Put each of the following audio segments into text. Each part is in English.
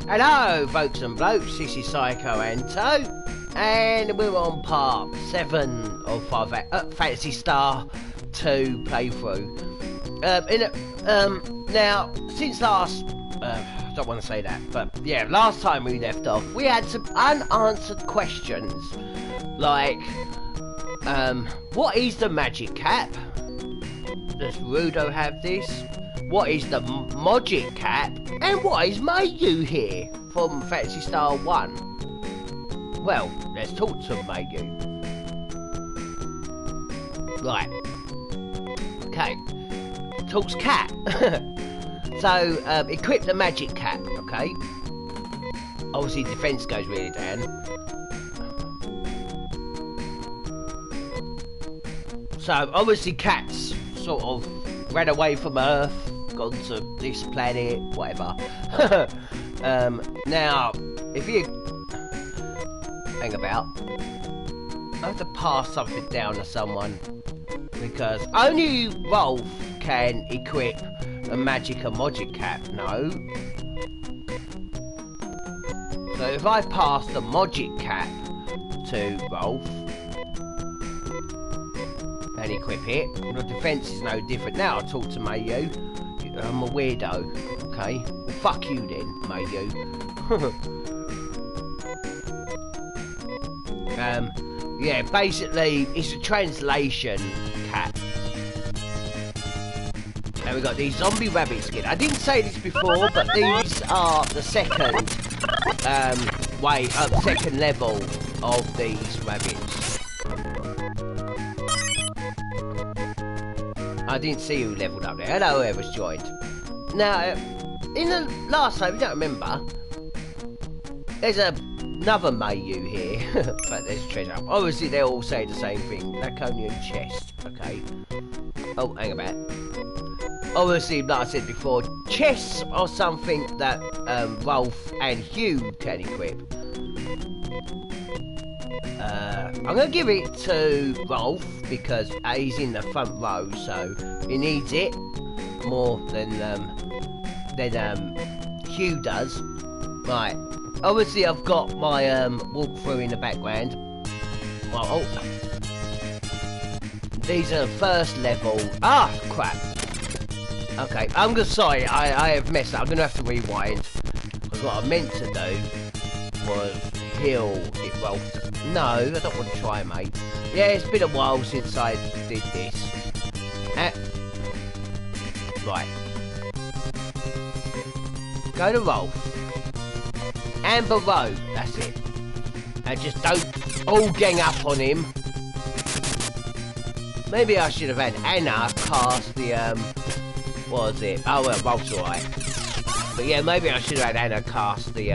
Hello, folks and blokes, this is Psycho Anto, and we're on part 7 of Phantasy Star 2 playthrough. Now, since last, I don't want to say that, but yeah, last time we left off, we had some unanswered questions, like, what is the magic cap? Does Rudo have this? What is the Magic Cap? And what is Mayu here from Phantasy Star 1? Well, let's talk to Mayu. Right. Okay. Talks cat. So, equip the Magic Cap, okay? Obviously, defense goes really down. So, obviously, cats sort of ran away from Earth, gone to this planet, whatever. Now, if you hang about, I have to pass something down to someone, because only Rolf can equip a Magic Cap, no. So if I pass the Magic Cap to Rolf and equip it, the defense is no different. Now I'll talk to Mayu. I'm a weirdo, okay? Well, fuck you then, Mayu. Yeah, basically, it's a translation cap. And we got these zombie rabbit skin. I didn't say this before, but these are the second, second level of these rabbits. I didn't see who leveled up there. Hello, whoever's joined. Now, in the last time, you don't remember, there's another Mayu here, but there's treasure. Obviously, they all say the same thing. Laconian chest, okay? Oh, hang about. Obviously, like I said before, chests are something that Rolf and Hugh can equip. I'm going to give it to Rolf because he's in the front row, so he needs it more than Hugh does. Right, obviously I've got my walkthrough in the background. Well, oh. These are the first level. Ah, crap. Okay, I'm sorry, I have messed up. I'm going to have to rewind. Because what I meant to do was heal it Rolf. No, I don't want to try, mate. Yeah, it's been a while since I did this. Right. Go to Rolf. Amber Road, that's it. And just don't all gang up on him. Maybe I should have had Anna cast the, what was it? Oh, well, Rolf's alright. But yeah, maybe I should have had Anna cast the,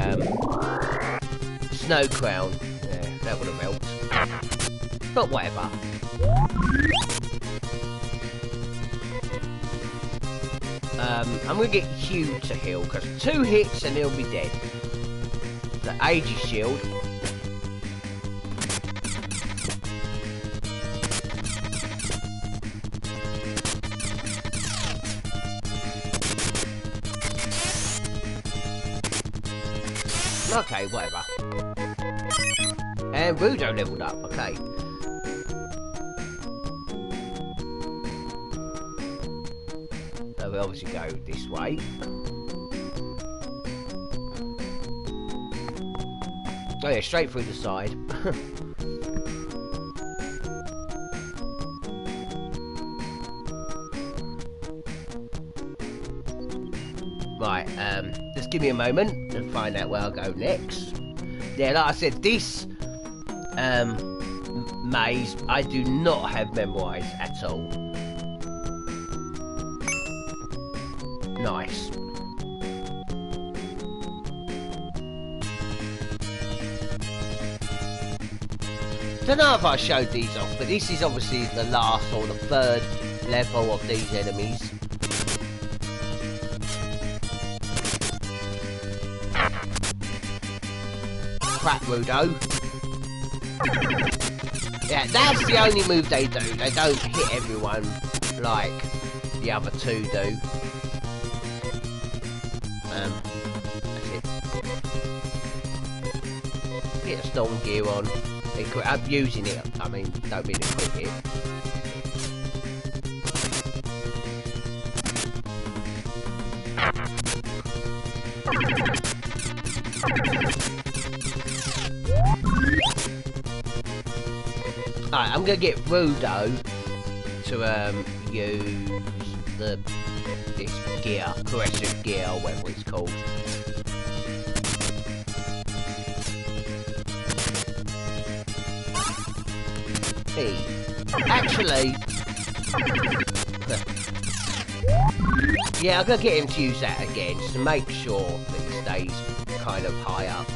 Snow Crown. Yeah, that would have helped. But whatever. I'm gonna get Hugh to heal, because 2 hits and he'll be dead. The Aegis shield. Okay, whatever. And Rudo leveled up, okay. So we obviously go this way. Oh yeah, straight through the side. Right, just give me a moment to find out where I'll go next. Yeah, like I said, this maze I do not have memorised at all. Nice. Don't know if I showed these off, but this is obviously the last or the 3rd level of these enemies. Crap, Rudo. Yeah, that's the only move they do. They don't hit everyone like the other 2 do. That's it. Get the storm gear on. I'm using it, I mean, don't mean to equip it. Alright, I'm gonna get Rudo to use this gear, corrective gear, or whatever it's called. Hey, actually, yeah, I'm gonna get him to use that again, just to make sure that he stays kind of high up.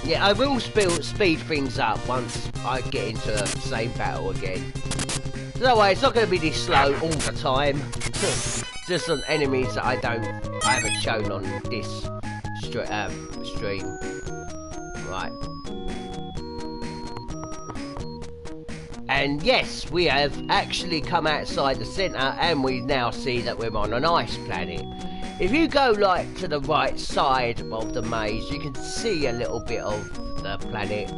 Yeah, I will speed things up once I get into the same battle again. No way, it's not going to be this slow all the time. Just on enemies that I haven't shown on this stream. Right. And yes, we have actually come outside the centre, and we now see that we're on an ice planet. If you go like to the right side of the maze, you can see a little bit of the planet.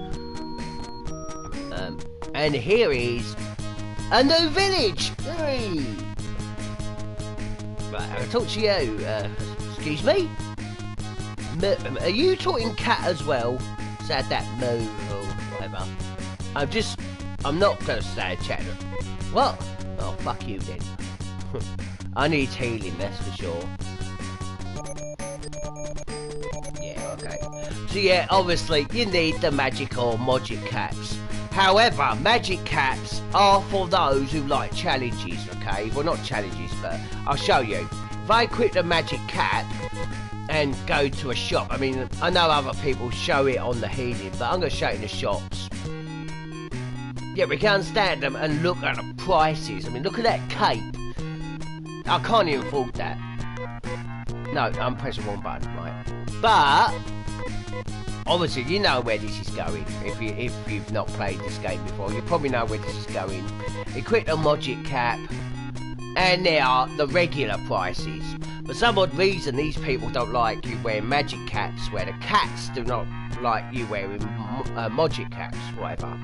And here is a new village. Hey. Right, I'll talk to you. Excuse me? Are you talking cat as well? Said that moo or whatever. I'm not gonna stay chatting. What? Oh, fuck you then. I need healing, that's for sure. Okay. So yeah, obviously you need the magic or magic caps. However, magic caps are for those who like challenges, okay? Well, not challenges, but I'll show you. If I equip the magic cap and go to a shop, I mean, I know other people show it on the healing, but I'm going to show it in the shops. Yeah, we can stand them and look at the prices. I mean, look at that cape. I can't even afford that. No, I'm pressing one button, right? But obviously, you know where this is going. If you've not played this game before, you probably know where this is going. Equip the magic cap, and there are the regular prices. For some odd reason, these people don't like you wearing magic caps, where the cats do not like you wearing magic caps, whatever.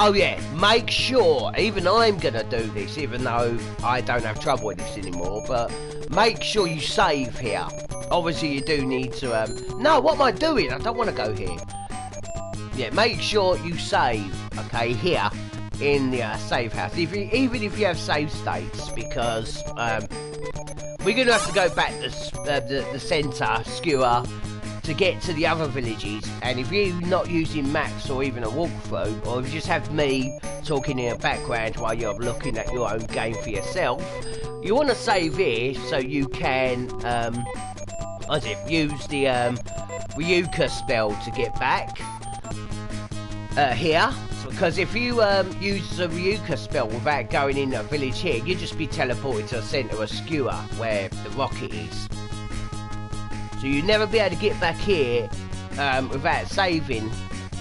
Oh yeah, make sure, even I'm gonna do this, even though I don't have trouble with this anymore, but make sure you save here. Obviously you do need to, no, what am I doing? I don't want to go here. Yeah, make sure you save, okay, here, in the save house, even if you have save states, because, we're gonna have to go back to the centre, skewer, to get to the other villages, and if you're not using maps or even a walkthrough, or if you just have me talking in the background while you're looking at your own game for yourself, you want to save here so you can use the Ryuka spell to get back here, because if you use the Ryuka spell without going in a village here, you'll just be teleported to the centre of Skewer where the rocket is. So you'll never be able to get back here without saving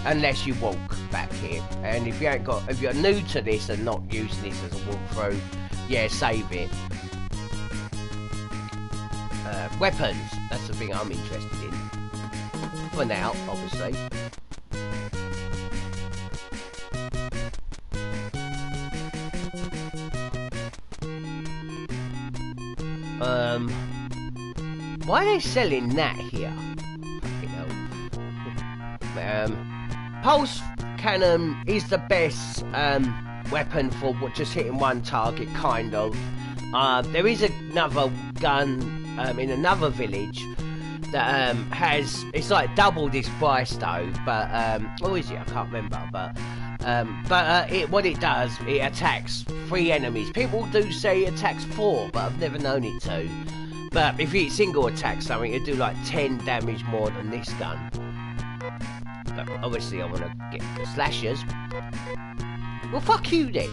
unless you walk back here. And if you're new to this and not using this as a walkthrough, yeah, save it. Weapons, that's the thing I'm interested in. For now, obviously. Why are they selling that here? Fucking hell. Pulse cannon is the best weapon for just hitting one target, kind of. There is another gun in another village that it's like double this price though, but or is it? I can't remember, but what it does, it attacks 3 enemies. People do say it attacks 4, but I've never known it to. But if you single attack something, it'll do like 10 damage more than this gun. But obviously I want to get the slashers. Well, fuck you then.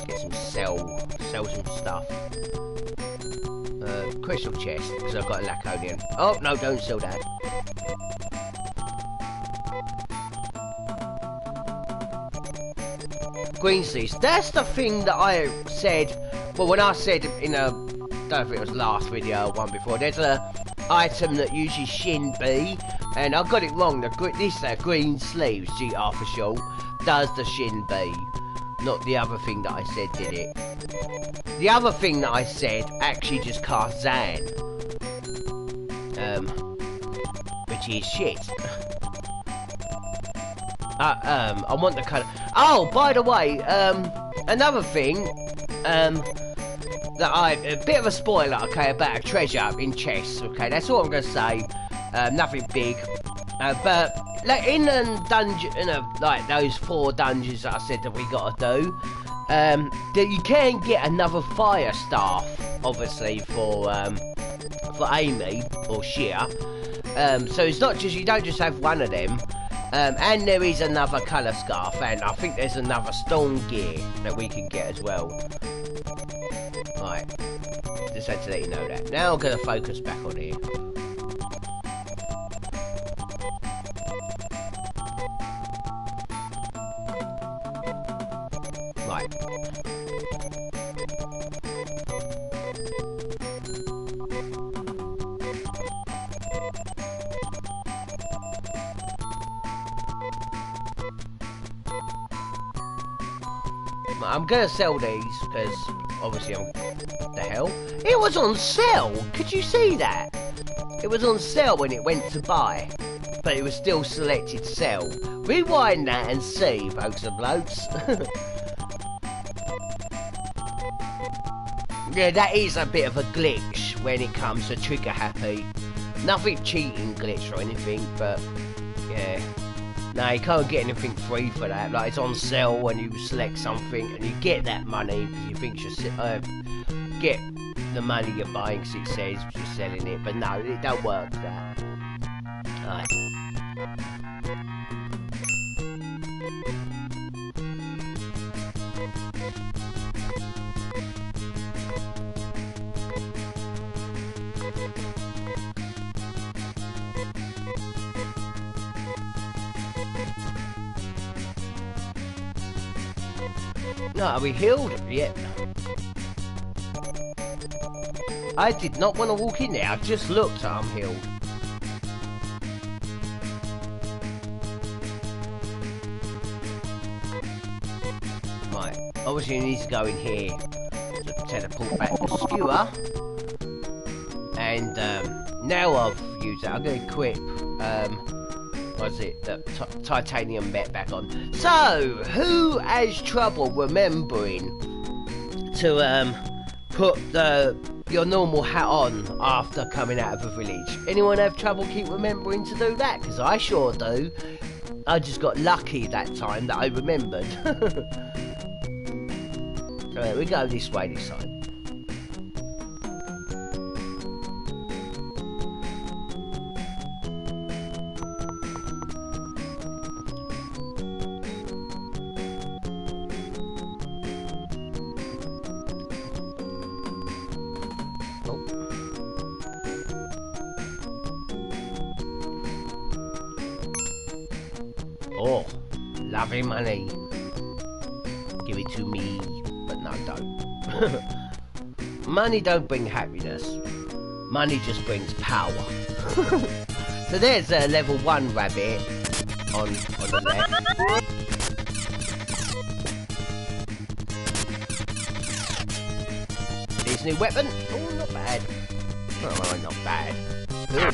Get some sell some stuff. Crystal chest, because I've got a Laconian. Oh, no, don't sell that. Green seeds. That's the thing that I said. Well, when I said in a, don't know if it was last video or one before, there's a item that uses Shin B, and I got it wrong. This green sleeves, GR for short, does the Shin B, not the other thing that I said did it. The other thing that I said actually just cast Zan, which is shit. I want the colour. Oh, by the way, another thing, that a bit of a spoiler, okay, about a treasure in chests, okay, that's all I'm going to say, nothing big, but, like, in a dungeon, like, those 4 dungeons that I said that we got to do, that you can get another fire staff, obviously, for Amy, or Sheer, so it's not just, you don't just have one of them, and there is another colour scarf, and I think there's another storm gear that we can get as well. Right, just had to let you know that. Now I'm going to focus back on here. Right. I'm gonna sell these because obviously what the hell? It was on sale! Could you see that? It was on sale when it went to buy, but it was still selected sell. Rewind that and see, folks and blokes. Yeah, that is a bit of a glitch when it comes to trigger happy. Nothing cheating glitch or anything, but yeah. No, you can't get anything free for that. Like, it's on sale when you select something and you get that money because you think you're get the money you're buying because it says you're selling it, but no, it don't work that. Right. No, are we healed yet? I did not want to walk in there. I just looked. I'm healed. Right. Obviously, you need to go in here to teleport back to Skewer. And now I've used it. I'm going to equip. Was it the titanium met back on? So, who has trouble remembering to put your normal hat on after coming out of a village? Anyone have trouble keep remembering to do that? Because I sure do. I just got lucky that time that I remembered. Alright, we go this way this time. Oh, lovely money. Give it to me. But no, don't. Money don't bring happiness. Money just brings power. So there's a level 1 rabbit on the left. His new weapon. Oh, not bad. Oh, not bad. Good.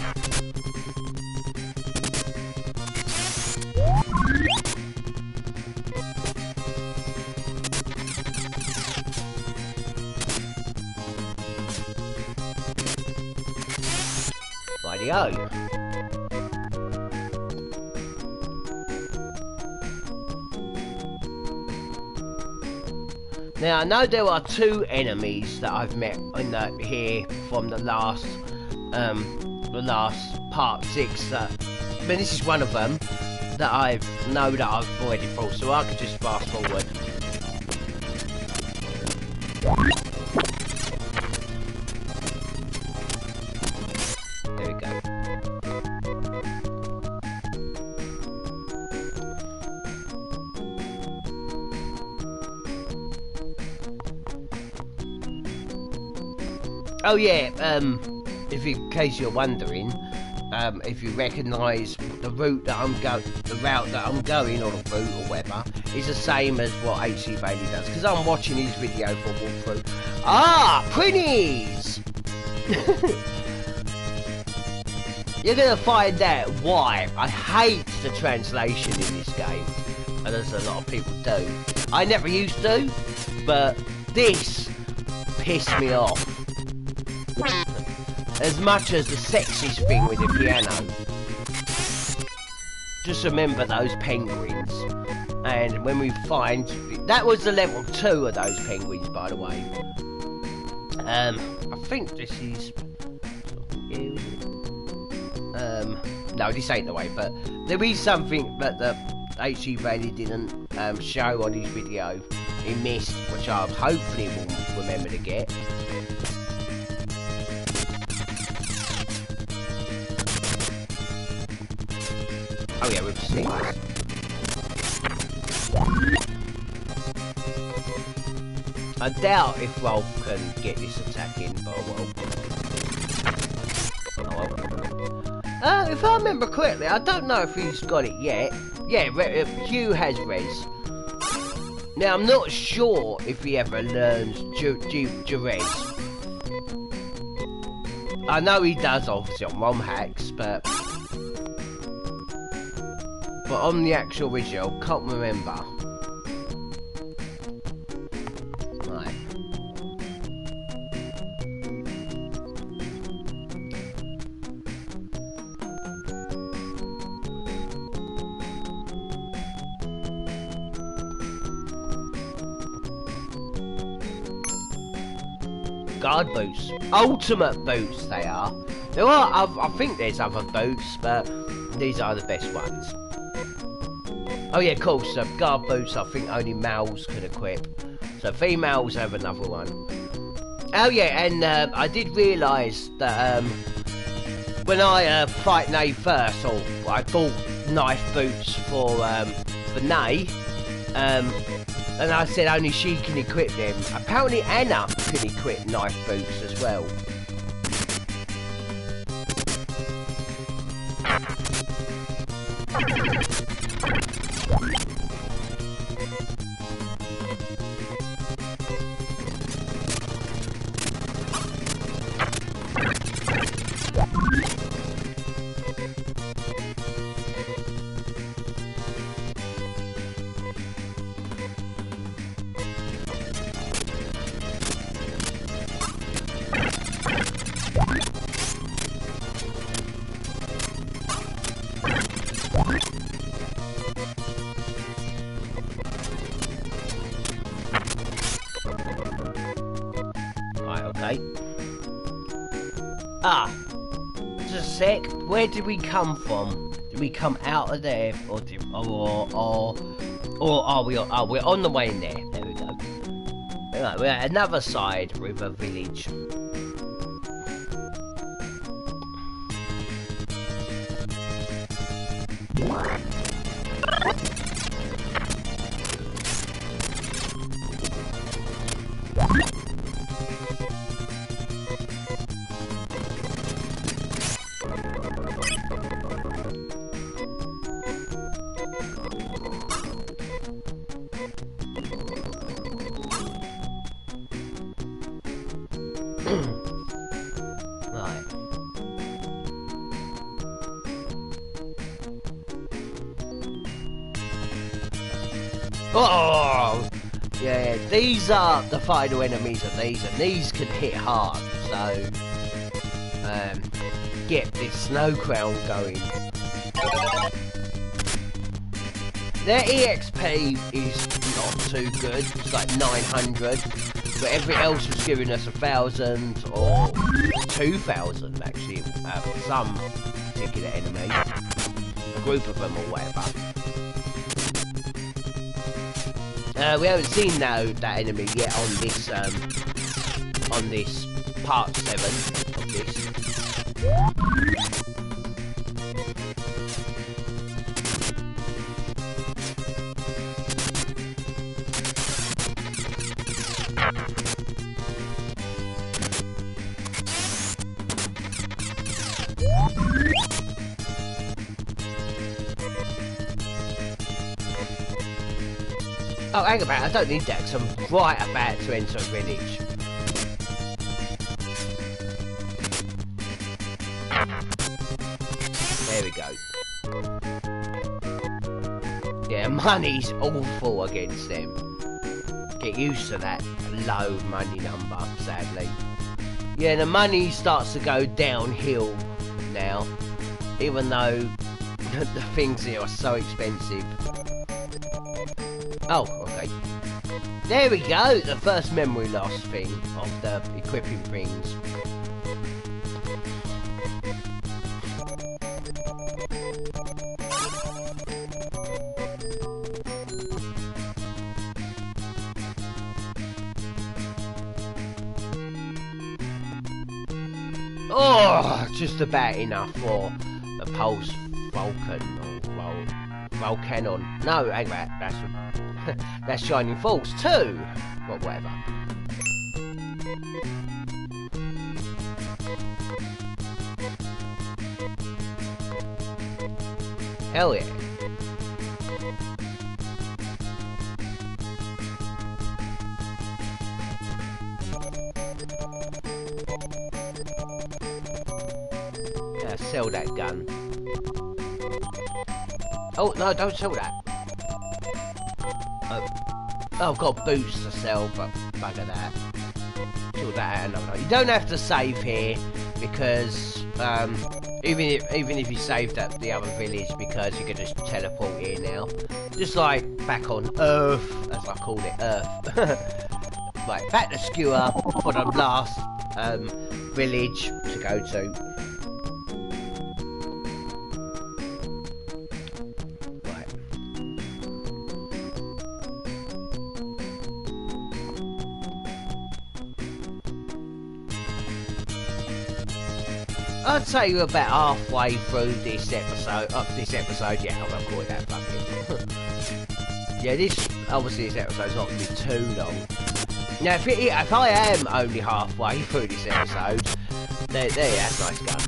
Rightio. Now I know there are 2 enemies that I've met in here from the last part 6. But this is one of them that I know that I've avoided for, so I could just fast forward. There we go. Oh yeah, in case you're wondering, if you recognise the route that I'm going, or the route or whatever, is the same as what HC Bailey does. Because I'm watching his video for walkthrough. Ah, Prinnies! You're gonna find out why I hate the translation in this game, and as a lot of people do. I never used to, but this pissed me off. As much as the sexiest thing with the piano. Just remember those penguins. And when we find... That was the level 2 of those penguins, by the way. I think this is... no, this ain't the way, but there is something that the HC Bailey didn't show on his video. He missed, which I hopefully will remember to get. Oh yeah, we've seen this. I doubt if Rolf can get this attack in, but if I remember correctly, I don't know if he's got it yet. Yeah, Hugh has res. Now, I'm not sure if he ever learns Jerez. I know he does, obviously, on ROM hacks, but on the actual original, can't remember. Right. Guard boots. Ultimate boots, they are. There are, I think there's other boots, but these are the best ones. Oh yeah, cool, so guard boots I think only males can equip. So females have another one. Oh yeah, and I did realise that when I fight Nay first, or I bought knife boots for Nay, and I said only she can equip them. Apparently Anna can equip knife boots as well. Ah, just a sec. Where did we come from? Did we come out of there, or are we? Oh, we're on the way in there. There we go. Right, we're at another side, River Village. Right. Oh! Yeah, these are the final enemies of these, and these can hit hard, so get this snow crown going. Their EXP is not too good. It's like 900. But everything else was giving us 1,000 or 2,000 actually. Some particular enemy. A group of them or whatever. We haven't seen that enemy yet on this part 7 of this. Oh, hang about, I don't need that because I'm right about to enter a village. There we go. Yeah, money's awful against them. Get used to that low money number, sadly. Yeah, the money starts to go downhill now, even though the things here are so expensive. Oh, okay. There we go, the first memory loss thing of the equipping things. Oh, just about enough for the Pulse Vulcan or Volcanon. No, hang on, that's Shining Force 2. Well, whatever. Hell yeah. Sell that gun. Oh, no, don't sell that. Oh, I've got boots to sell, but bugger that. Sort that out another. You don't have to save here, because even if you saved at the other village, because you can just teleport here now. Just like back on Earth, as I call it, Earth. Right, back to Skewer for the last village to go to. I'd say we're about halfway through this episode. Yeah, I'm gonna call it that. Yeah, obviously this episode's not gonna be too long. Now, if I am only halfway through this episode, there, that's nice gun.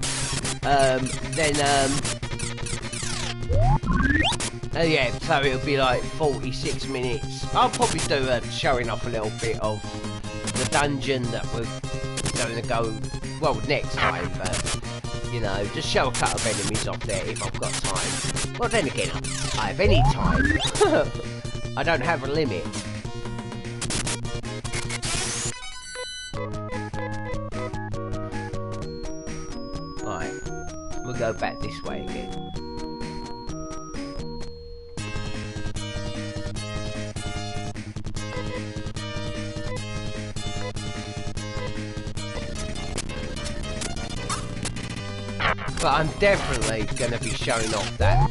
Yeah, so it'll be like 46 minutes. I'll probably do showing off a little bit of the dungeon that we're going to go, well, next time, but, you know, just show a couple of enemies off there if I've got time. Well, then again, I have any time. I don't have a limit. Right, we'll go back this way again. But I'm definitely going to be showing off that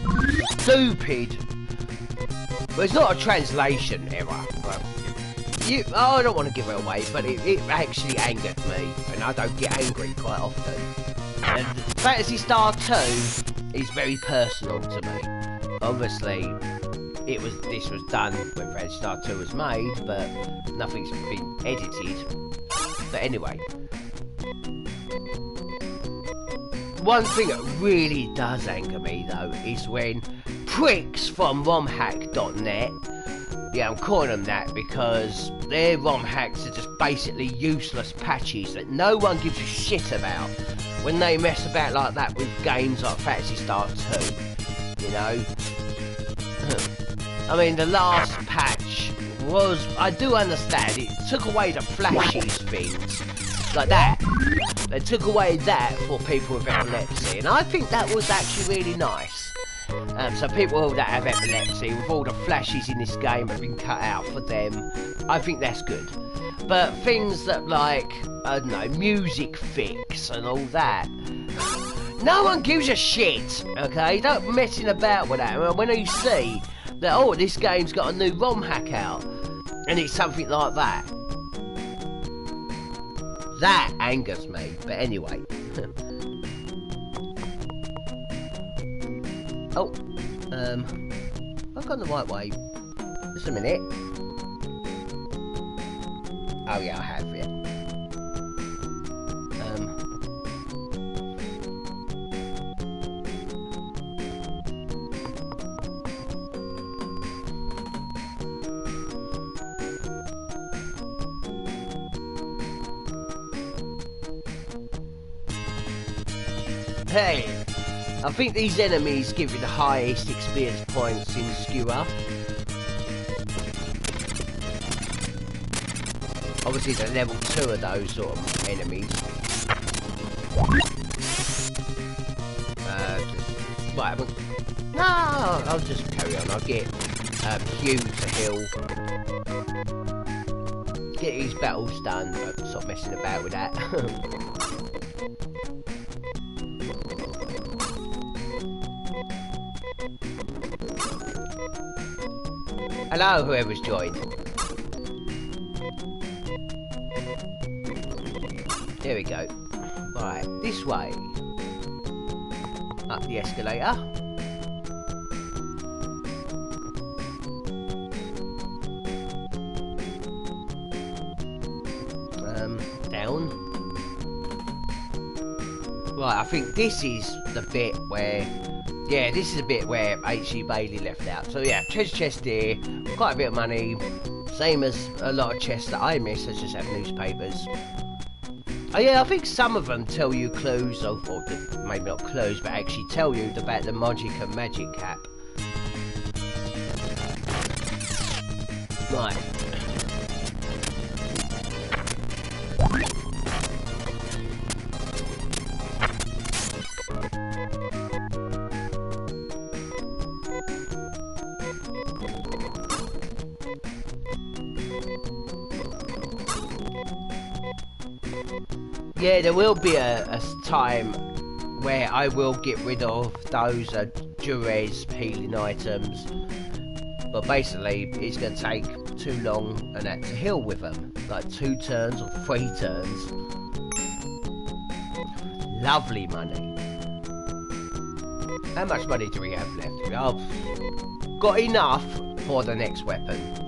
stupid... Well, it's not a translation error. Well, I don't want to give it away, but it actually angered me, and I don't get angry quite often. And Phantasy Star 2 is very personal to me. Obviously, this was done when Phantasy Star 2 was made, but nothing's been edited. But anyway... One thing that really does anger me, though, is when pricks from romhack.net, yeah, I'm calling them that because their ROM hacks are just basically useless patches that no one gives a shit about when they mess about like that with games like Phantasy Star 2, you know? I mean, the last patch was, I do understand, it took away the flashes things, like that. They took away that for people with epilepsy, and I think that was actually really nice. So people that have epilepsy, with all the flashes in this game have been cut out for them. I think that's good. But things that like, I don't know, music fix and all that, no one gives a shit, okay? Don't messing about with that. When you see that, oh, this game's got a new ROM hack out, and it's something like that, that angers me. But anyway. Oh, I've gone the right way. Just a minute. Oh yeah, I have, yeah. Hey, I think these enemies give you the highest experience points in Skewer. Obviously, the level 2 of those sort of enemies. Right, no, I'll just carry on. I'll get Hugh to heal. Get these battles done, but stop messing about with that. Hello, whoever's joined. There we go. Right, this way. Up the escalator. Down. Right, I think this is the bit where... Yeah, this is a bit where H.E. Bailey left out. So yeah, treasure chest here, quite a bit of money. Same as a lot of chests that I miss, I just have newspapers. Oh yeah, I think some of them tell you clues, or maybe not clues, but actually tell you about the Magic and Magic cap. Right. Yeah, there will be a time where I will get rid of those Durez healing items, but basically it's going to take too long and that to heal with them, like 2 turns or 3 turns. Lovely money. How much money do we have left? I've got enough for the next weapon.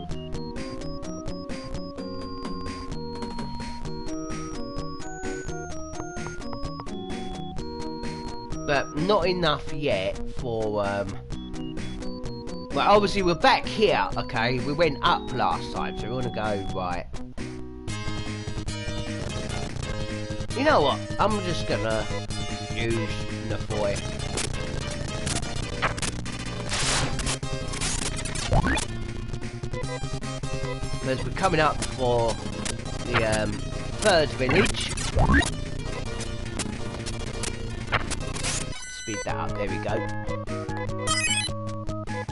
But not enough yet for, well, obviously we're back here, okay? We went up last time, so we want to go right. You know what? I'm just gonna use Nafoy. Because we're coming up for the, 3rd village. Speed that up, there we go.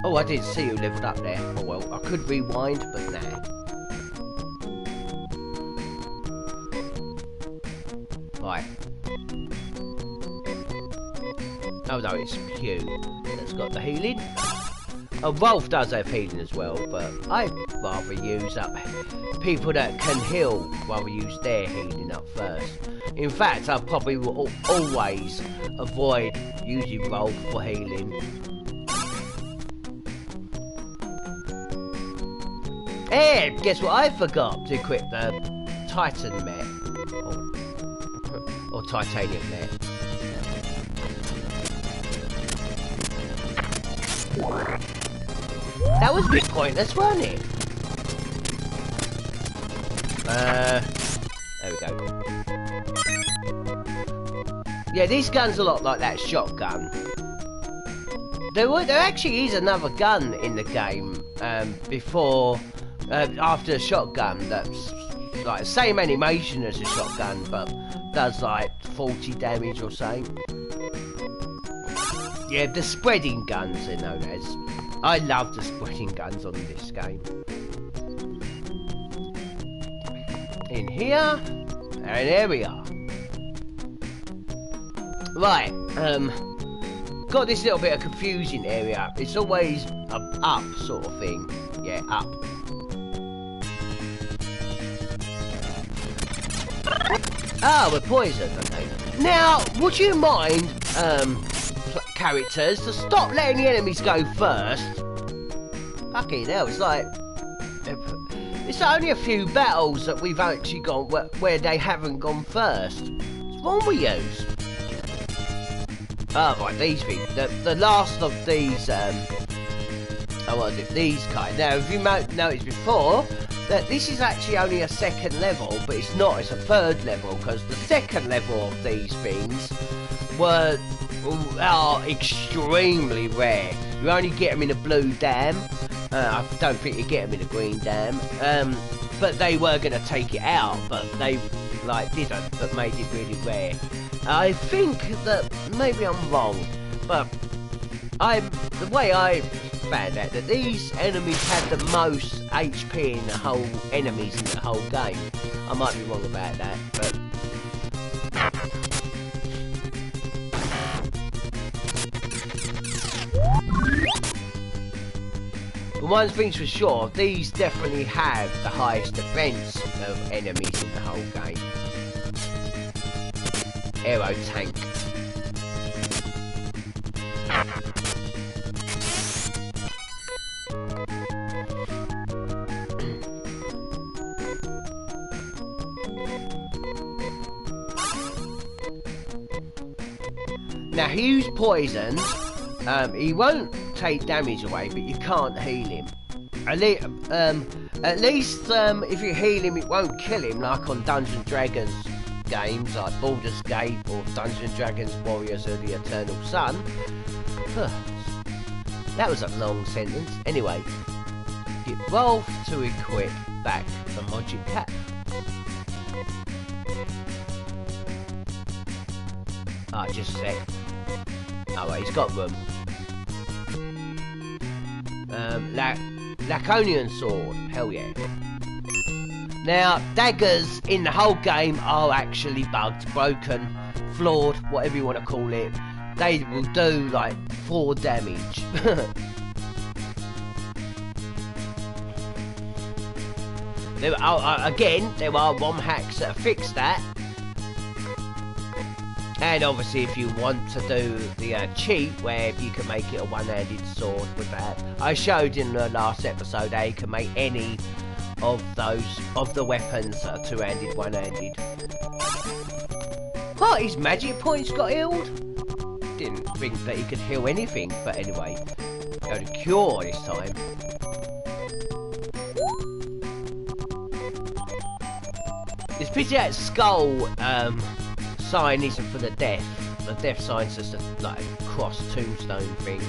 Oh, I didn't see who leveled up there. Oh well, I could rewind, but nah. Right. Oh no, it's Hugh that's got the healing. Oh, Rolf does have healing as well, but I'd rather use up people that can heal, rather use their healing up first. In fact, I probably will always avoid using Rolf for healing. And guess what I forgot to equip the Titan Met. Or Titanium Met. That was a bit pointless, wasn't it? There we go. Yeah, this gun's a lot like that shotgun. There actually is another gun in the game after a shotgun that's like the same animation as a shotgun, but does like 40 damage or something. Yeah, the spreading guns they're known as. I love the spreading guns on this game. In here, and there we are. Right, got this little bit of confusing area. It's always up sort of thing. Yeah, up. Ah, we're poisoned, okay. Now, would you mind, characters, to stop letting the enemies go first? Fucking hell, it's like... It's only a few battles that we've actually gone where they haven't gone first. What's wrong with you? Oh, right, these things. The last of these, what was it? These kind. Now, if you noticed before, that this is actually only a second level, but it's not, it's a third level, because the second level of these things are extremely rare. You only get them in a blue dam. I don't think you get them in a green dam. But they were going to take it out, but they didn't, but made it really rare. I think that maybe I'm wrong, but the way I found out that these enemies had the most HP in the whole enemies in the whole game. I might be wrong about that, but one thing's for sure, these definitely have the highest defense of enemies in the whole game. Aero Tank. Now he's poisoned. He won't take damage away, but you can't heal him. At least if you heal him, it won't kill him like on Dungeons & Dragons games like Baldur's Gate or Dungeons & Dragons Warriors of the Eternal Sun. That was a long sentence. Anyway, get Rolf to equip back the Magic Cap. Ah, just a sec. Oh, wait, he's got room. Laconian sword, hell yeah. Now, daggers in the whole game are actually bugged, broken, flawed, whatever you want to call it. They will do like 4 damage. Again, there are ROM hacks that fix that. And obviously if you want to do the cheat where you can make it a one-handed sword with that. I showed in the last episode how you can make any of the weapons that are two-handed, one-handed. What, his magic points got healed? Didn't think that he could heal anything, but anyway. Go to cure this time. It's pity that skull sign isn't for the death. The death sign's just a like cross tombstone thing.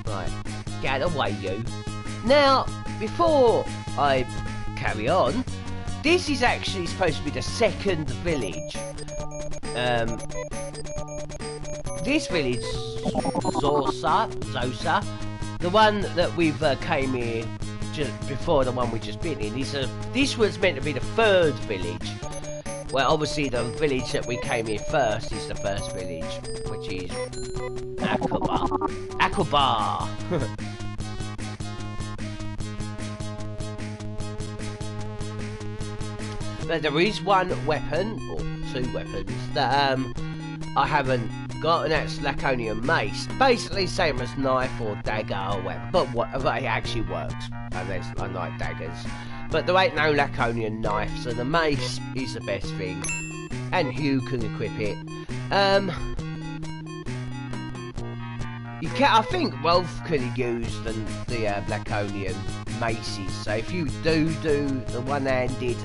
Right, get out of the way, you. Now, before I carry on, this is actually supposed to be the second village. This village, Zosa, the one that we've came here just before the one we just been in. This was meant to be the third village. Well, obviously the village that we came here first is the first village, which is Akobar. But there is one weapon, or 2 weapons, that I haven't got, and that's Laconian Mace. Basically same as knife or dagger or whatever, but it actually works, unlike daggers. But there ain't no Laconian knife, so the mace is the best thing. And Hugh can equip it. I think Rolf could have used the Laconian maces. So if you do the one-handed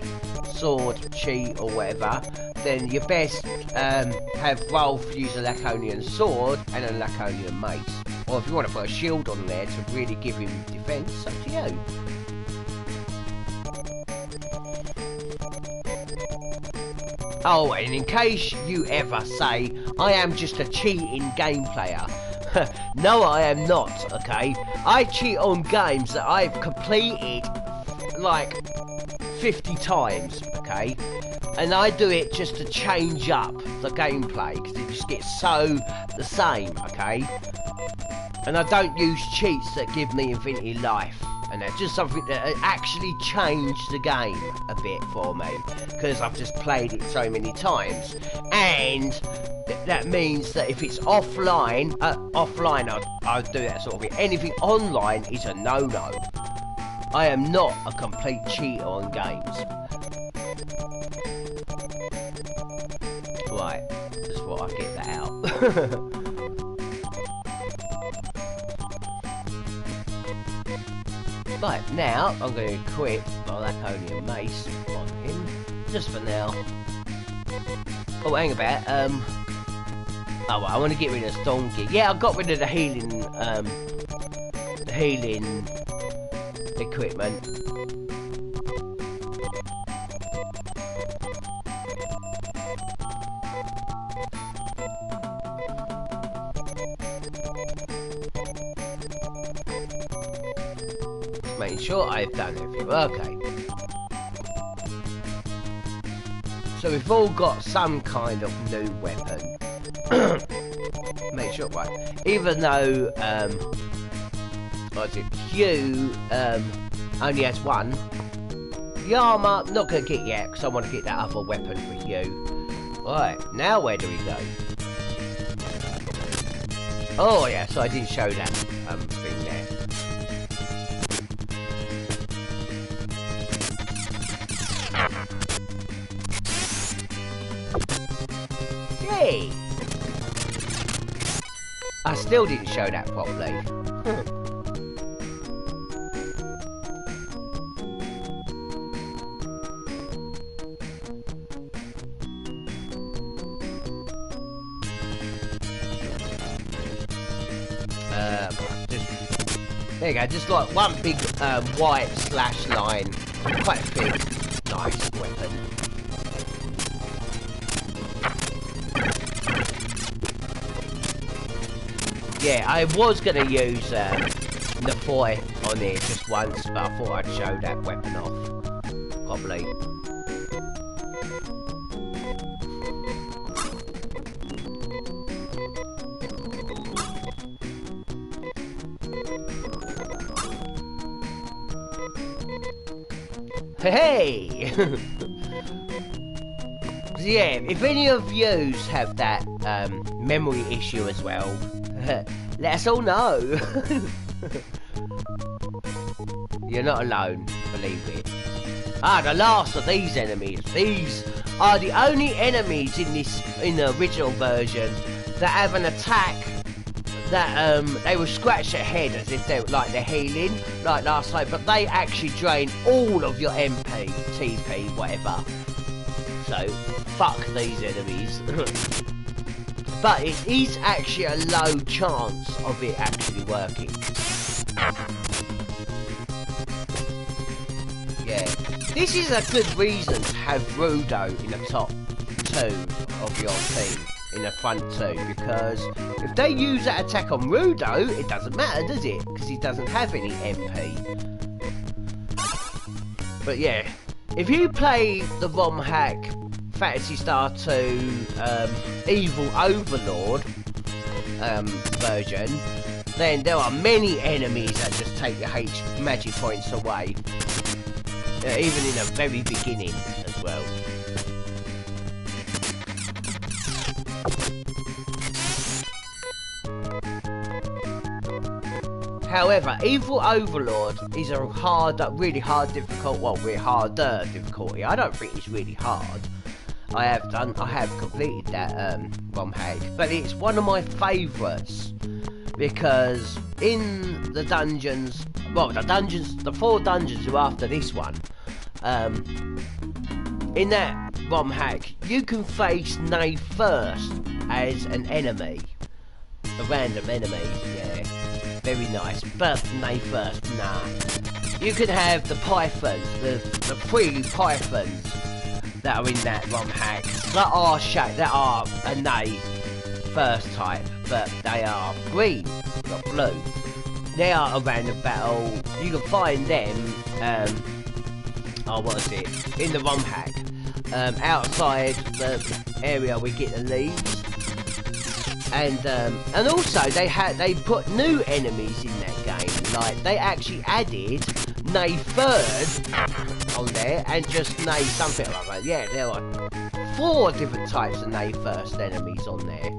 sword cheat or whatever, then you best have Rolf use a Laconian sword and a Laconian mace. Or if you want to put a shield on there to really give him defense, up to you. Oh, and in case you ever say, I am just a cheating game player, No, I am not, okay? I cheat on games that I've completed, like, 50 times, okay? And I do it just to change up the gameplay, because it just gets so the same, okay? And I don't use cheats that give me infinity life. And that's just something that actually changed the game a bit for me, because I've just played it so many times. And that means that if it's offline, I'll do that sort of thing. Anything online is a no-no. I am not a complete cheater on games. Right, just thought I'd get that out. Right, now I'm going to equip my Laconian Mace on him, just for now. Oh, hang about, oh, well, I want to get rid of Donkey. Yeah, I got rid of the healing equipment. Making sure I've done everything. Okay. So we've all got some kind of new weapon. Make sure, right. Even though, what's it? Hugh only has one. The armour, not going to get yet, because I want to get that other weapon for Hugh. Right, now where do we go? Oh yeah, so I didn't show that thing there. Yay! I still didn't show that properly. There you go, just like one big white slash line. Quite big. Nice weapon. Yeah, I was going to use the boy on here just once, but I thought I'd show that weapon off properly. Hey! So yeah, if any of yous have that memory issue as well, let us all know. You're not alone, believe it. Ah, the last of these enemies. These are the only enemies in the original version that have an attack that they will scratch their head as if they're like they're healing, like last time, but they actually drain all of your MP, TP, whatever. So fuck these enemies. But it is actually a low chance of it actually working. Yeah. This is a good reason to have Rudo in the top 2 of your team, in the front 2, because if they use that attack on Rudo, it doesn't matter, does it? Because he doesn't have any MP. But yeah, if you play the ROM hack Phantasy Star 2 Evil Overlord version, then there are many enemies that just take your magic points away, even in the very beginning as well. However, Evil Overlord is a really hard difficult, well, really harder difficulty. I don't think it's really hard. I have completed that ROM hack, but it's one of my favourites because in the dungeons, well, the 4 dungeons are after this one. In that ROM hack, you can face Nay first as an enemy, a random enemy. Yeah, very nice. But Nay first, nah. You can have the pythons, the 3 pythons that are in that ROM hack that are a Nay first type, but they are green, not blue. They are around the battle. You can find them, what is it? In the ROM hack. Outside the area we get the leaves. And also they put new enemies in that game. Like, they actually added Nay Third on there, and just Nay something like that. Yeah, there are 4 different types of Nay First enemies on there.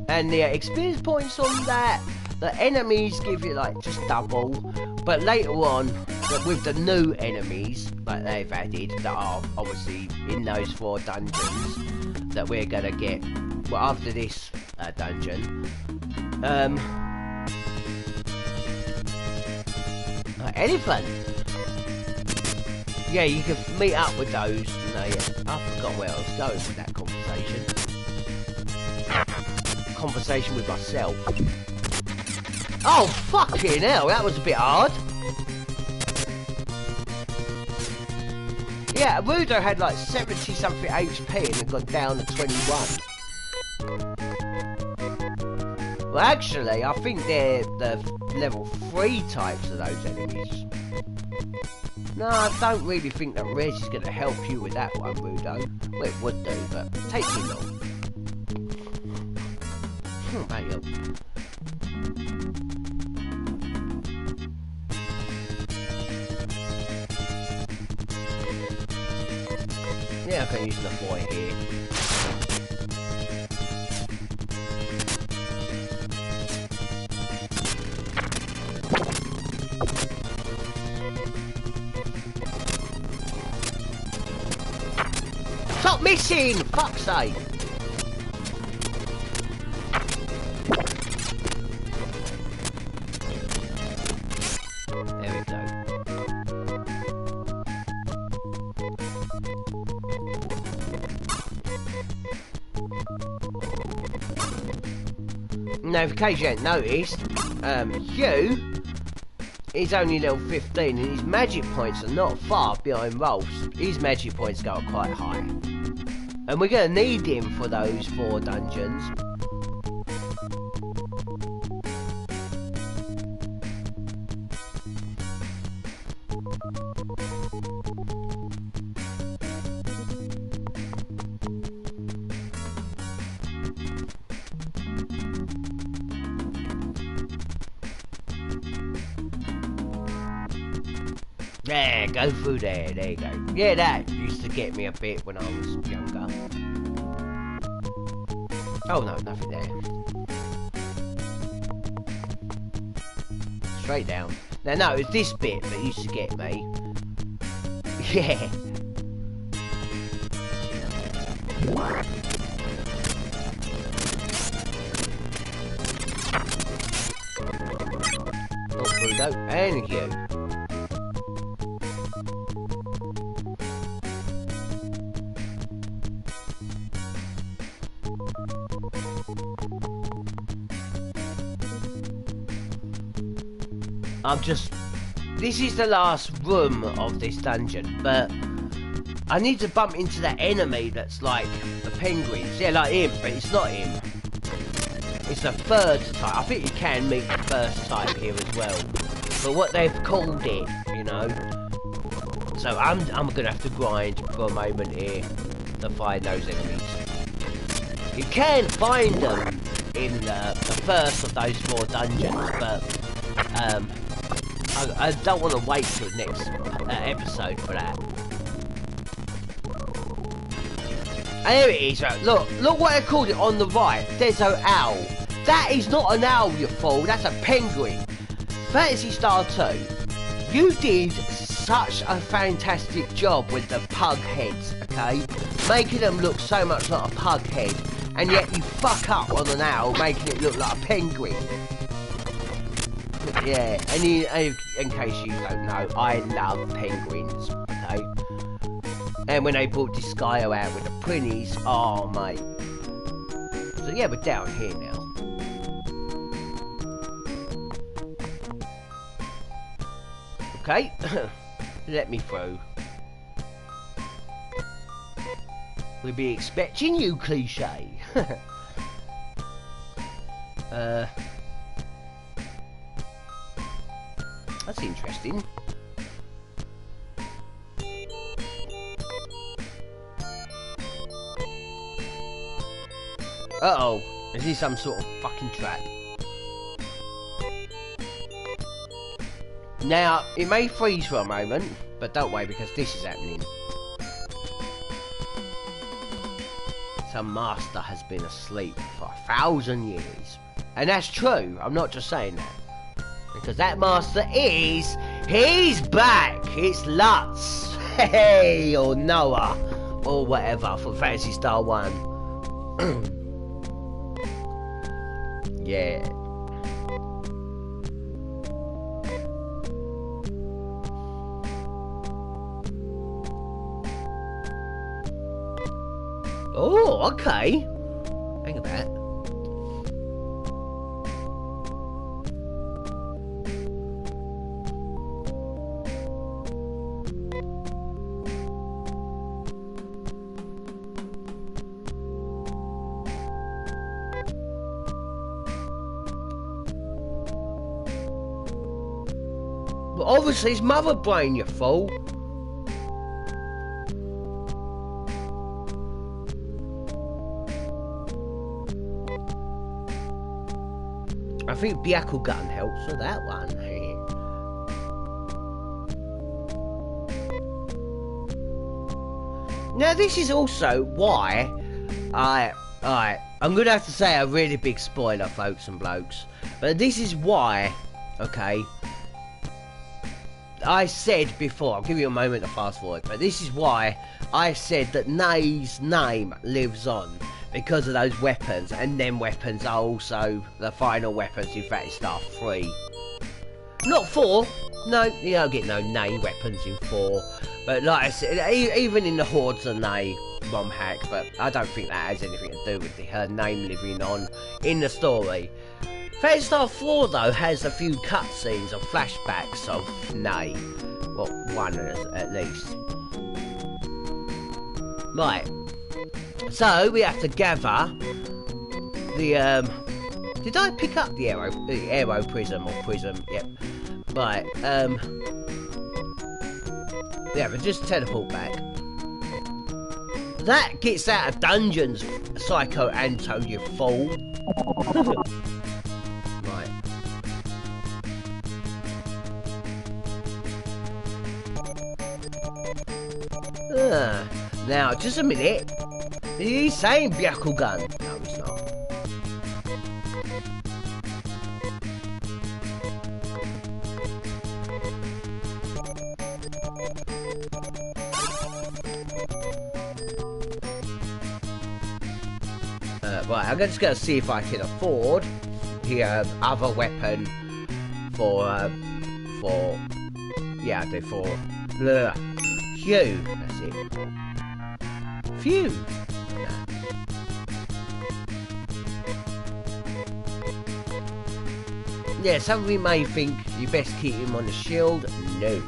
And the experience points on that, the enemies give you like just double, but later on, with the new enemies that they've added, that are obviously in those 4 dungeons that we're gonna get, well, after this dungeon, elephant. Yeah, you can meet up with those. No, yeah, I forgot where I was going with that conversation. Conversation with myself. Oh, fucking hell, that was a bit hard. Yeah, Rudo had like 70 something HP and it got down to 21. Well, actually, I think they're the level 3 types of those enemies. No, I don't really think that Reg is going to help you with that one, Rudo. Well, it would do, but it takes too long. Yeah, I can use the boy here. Stop missing! Fuck's sake! There we go. Now, in case you ain't noticed, Hugh is only level 15 and his magic points are not far behind Rolf's. His magic points go up quite high. And we're going to need him for those 4 dungeons. Yeah, go through there, there you go. Yeah, that used to get me a bit when I was younger. Oh no, nothing there. Straight down. Now no, it's this bit that used to get me. Yeah. Oh, Bruno, and you. This is the last room of this dungeon, but I need to bump into that enemy that's like the penguins. Yeah, like him, but it's not him. It's the 3rd type. I think you can meet the 1st type here as well. But what they've called it, you know. So I'm gonna have to grind for a moment here to find those enemies. You can find them in the 1st of those 4 dungeons, but I don't want to wait till the next episode for that. And here it is, right? Look what I called it on the right. There's an owl. That is not an owl, you fool. That's a penguin. Phantasy Star 2. You did such a fantastic job with the pug heads, okay? Making them look so much like a pug head. And yet you fuck up on an owl, making it look like a penguin. Yeah, and in case you don't know, I love penguins, okay? And when they brought Disgaea out with the prinnies, oh mate. So yeah, we're down here now. Okay, let me through. We'll be expecting you, cliche. That's interesting. Uh-oh. Is this some sort of fucking trap? Now, it may freeze for a moment, but don't worry because this is happening. Some master has been asleep for 1,000 years. And that's true, I'm not just saying that. Because that master is... He's back! It's Lutz! Hey! Or Noah! Or whatever, for Phantasy Star 1. Yeah. Oh, okay. Hang about. But obviously it's mother brain, you fool. I think Byakugan helps with that one. Now this is also why I'm gonna have to say a really big spoiler, folks and blokes, but this is why, okay, I said before, I'll give you a moment to fast forward, but this is why I said that Nay's name lives on. Because of those weapons, and them weapons are also the final weapons in Phantasy Star 3. Not 4, no, you don't get no Nay weapons in 4. But like I said, even in the Hordes of Nay ROM hack, but I don't think that has anything to do with her name living on in the story. Phantasy Star 4 though has a few cutscenes or flashbacks of Nay. Well, one at least. Right. So we have to gather the did I pick up the Aero Prism or Prism? Yep. Right, yeah, but just teleport back. That gets out of dungeons, Psycho Anto, you fool. Right. Now, just a minute. He's saying Byakugan. No, he's not. Right, I'm just going to see if I can afford the other weapon for yeah, I do for Phew. That's it. Phew. Yeah, some of you may think you best keep him on the shield. No.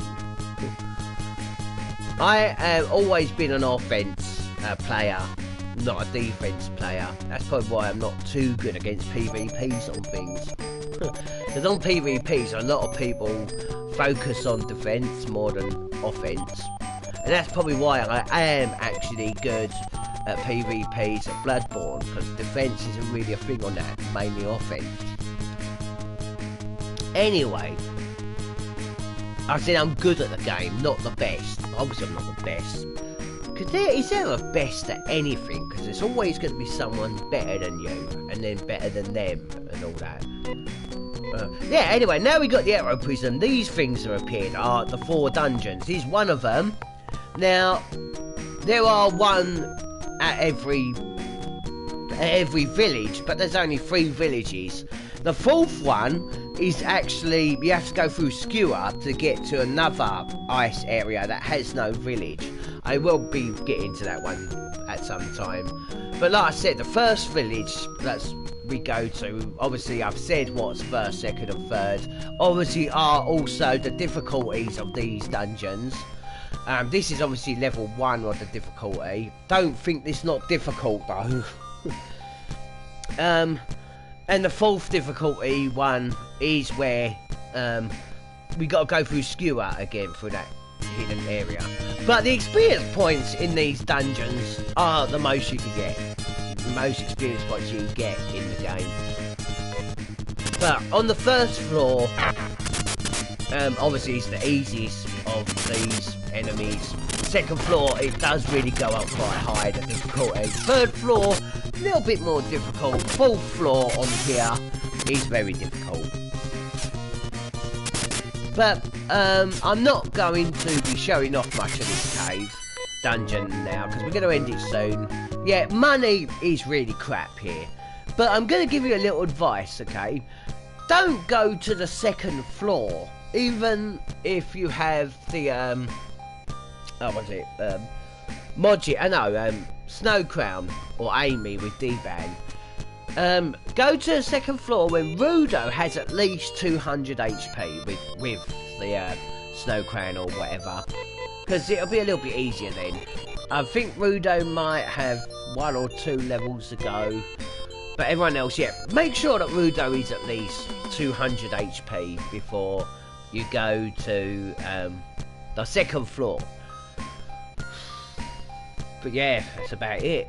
I have always been an offense player, not a defense player. That's probably why I'm not too good against PvPs on things. Because on PvPs, a lot of people focus on defense more than offense. And that's probably why I am actually good at PvPs at Bloodborne, because defense isn't really a thing on that, mainly offense. Anyway, I said I'm good at the game, not the best. Obviously I'm not the best. Because is there a best at anything? Because there's always going to be someone better than you, and then better than them, and all that. Yeah, anyway, now we got the Aero Prism. These things are appeared are the 4 dungeons. Here's one of them. Now, there are one at every village, but there's only 3 villages. The 4th one is actually, you have to go through Skewer to get to another ice area that has no village. I will be getting to that one at some time. But like I said, the first village that's we go to, obviously I've said what's first, second and third, obviously are also the difficulties of these dungeons. This is obviously level 1 of the difficulty. Don't think this not difficult though. And the 4th difficulty one is where we got to go through Skewer again through that hidden area. But the experience points in these dungeons are the most you can get. The most experience points you can get in the game. But on the first floor, obviously it's the easiest of these enemies. Second floor, it does really go up quite high, the difficulty. Third floor, a little bit more difficult. Fourth floor on here is very difficult. But I'm not going to be showing off much of this cave dungeon now, because we're going to end it soon. Yeah, money is really crap here. But I'm going to give you a little advice, okay? Don't go to the second floor, even if you have the, Snow Crown, or Amy with D-Ban. Go to the second floor when Rudo has at least 200 HP with the Snow Crown or whatever. Because it'll be a little bit easier then. I think Rudo might have 1 or 2 levels to go. But everyone else, yeah, make sure that Rudo is at least 200 HP before you go to the second floor. But yeah, that's about it.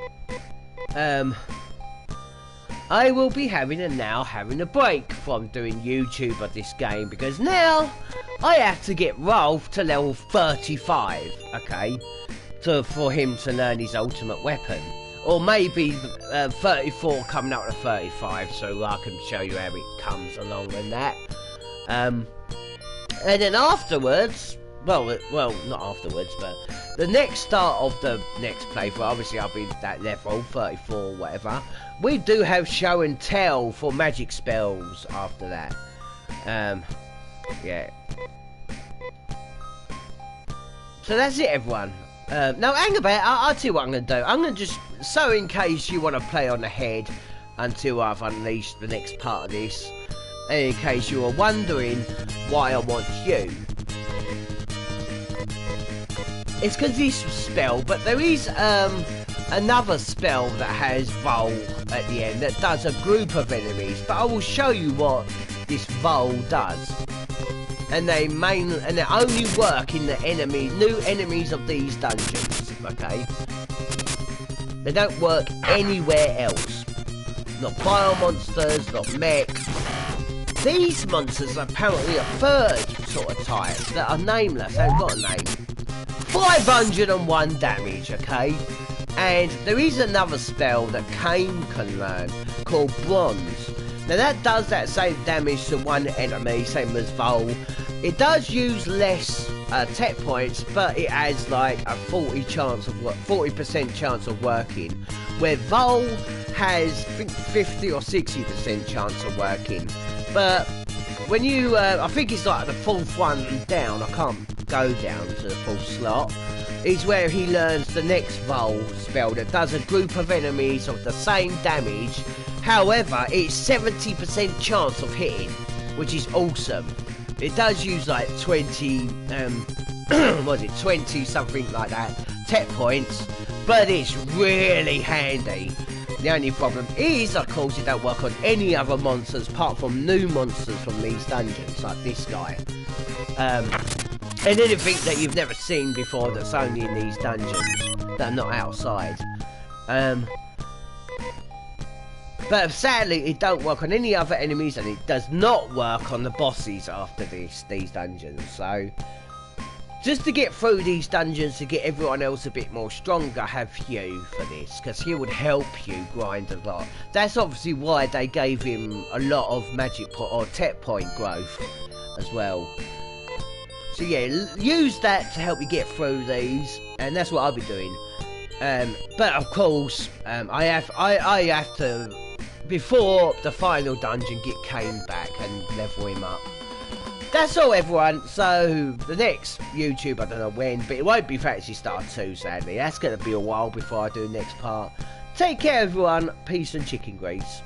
I will be having a break from doing YouTube of this game, because now I have to get Rolf to level 35, okay, for him to learn his ultimate weapon. Or maybe 34 coming up to 35, so I can show you how it comes along and that. And then afterwards, well, not afterwards, but the next start of the next playthrough, obviously I'll be that level, 34, whatever. We do have show and tell for magic spells after that. Yeah. So that's it, everyone. Now, hang about, I'll tell you what I'm going to do. I'm going to just, so in case you want to play on ahead until I've unleashed the next part of this, and in case you are wondering why I want you, it's because this spell, but there is another spell that has Vol at the end that does a group of enemies, but I will show you what this Vol does. And they only work in the new enemies of these dungeons, okay? They don't work anywhere else. Not bio monsters, not mechs. These monsters are apparently a third sort of type that are nameless, they haven't got a name. 501 damage, okay? And there is another spell that Kane can learn called Bronze. Now that does that same damage to one enemy, same as Vol. It does use less tech points, but it has like a 40% chance of working. Where Vol has, I think, 50 or 60% chance of working. But when you, I think it's like the 4th one down, I can't go down to the 4th slot, is where he learns the next Vol spell that does a group of enemies of the same damage. However, it's 70% chance of hitting, which is awesome. It does use like 20, what is it, 20 something like that, tech points, but it's really handy. The only problem is, of course, it don't work on any other monsters apart from new monsters from these dungeons, like this guy. And anything that you've never seen before that's only in these dungeons, that are not outside. But sadly, it don't work on any other enemies, and it does not work on the bosses after these dungeons. So, just to get through these dungeons, to get everyone else a bit more stronger, have Hugh for this, because he would help you grind a lot. That's obviously why they gave him a lot of magic point or tech point growth as well. So yeah, use that to help you get through these, and that's what I'll be doing. But of course, I have to, before the final dungeon, get Kane back and level him up. That's all, everyone. So the next YouTube, I don't know when, but it won't be Phantasy Star 2, sadly. That's going to be a while before I do the next part. Take care, everyone. Peace and chicken grease.